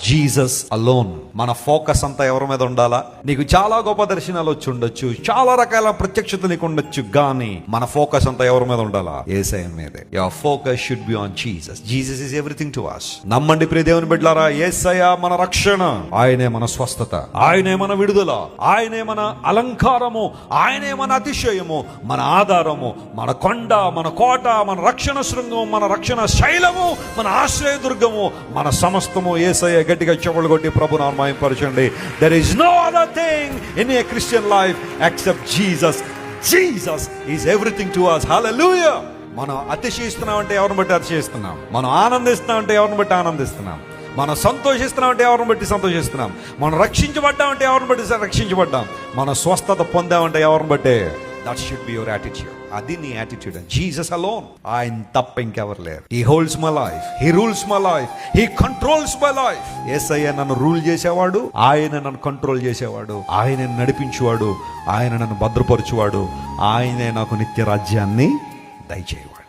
Jesus alone. మన focus అంతా ఎవరి మీద ఉండాలా? నీకు చాలా గొప్ప దర్శనాలు వచ్చి ఉండొచ్చు, చాలా రకాల ప్రత్యక్షత నీకు ఉండొచ్చు, కానీ మన ఫోకస్ అంతా ఎవరి మీద ఉండాలా? యేసయ్య మీదే. Your focus should be on Jesus. Jesus is everything to us. నమ్మండి ప్రియ దేవుని బిడ్డలారా, యేసయ్య మన రక్షణ, ఆయనే మన స్వస్థత, ఆయనే మన విడుదల, ఆయనే మన అలంకారము, ఆయనే మన అతిశయము, మన ఆధారము, మన కొండ, మన కోట, మన రక్షణ శృంగం, మన రక్షణ శైలము, మన ఆశ్రయదుర్గము, మన సమస్తము యేసయ్య. గట్టిగా చెవులు కొట్టి ప్రభు నామమున మహిమపరచండి. There is no other thing in a Christian life except Jesus. Jesus is everything to us. Hallelujah. మనం అతిశయిస్తున్నాం అంటే ఎవరిని బట్టి అతిశయిస్తున్నాం? మనం ఆనందిస్తున్నాం అంటే ఎవరిని బట్టి ఆనందిస్తున్నాం? మనం సంతోషిస్తున్నాం అంటే ఎవరిని బట్టి సంతోషిస్తున్నాం? మనం రక్షించబడ్డాం అంటే ఎవరిని బట్టి రక్షించబడ్డాం? మన స్వస్థత పొందామంటే ఎవరిని బట్టే? That should be your attitude. అది నీ యాటిట్యూడ్. Jesus alone. ఆయన తప్ప ఇంకెవరు లేరు. He holds my life, he rules my life, he controls my life. Yesayya నన్ను రూల్ చేసేవాడు, ఆయన నన్ను కంట్రోల్ చేసేవాడు, ఆయన నడిపించేవాడు, ఆయన నన్ను భద్రపరచువాడు, ఆయనే నాకు నిత్య రాజ్యాన్ని దయచేయవాడు.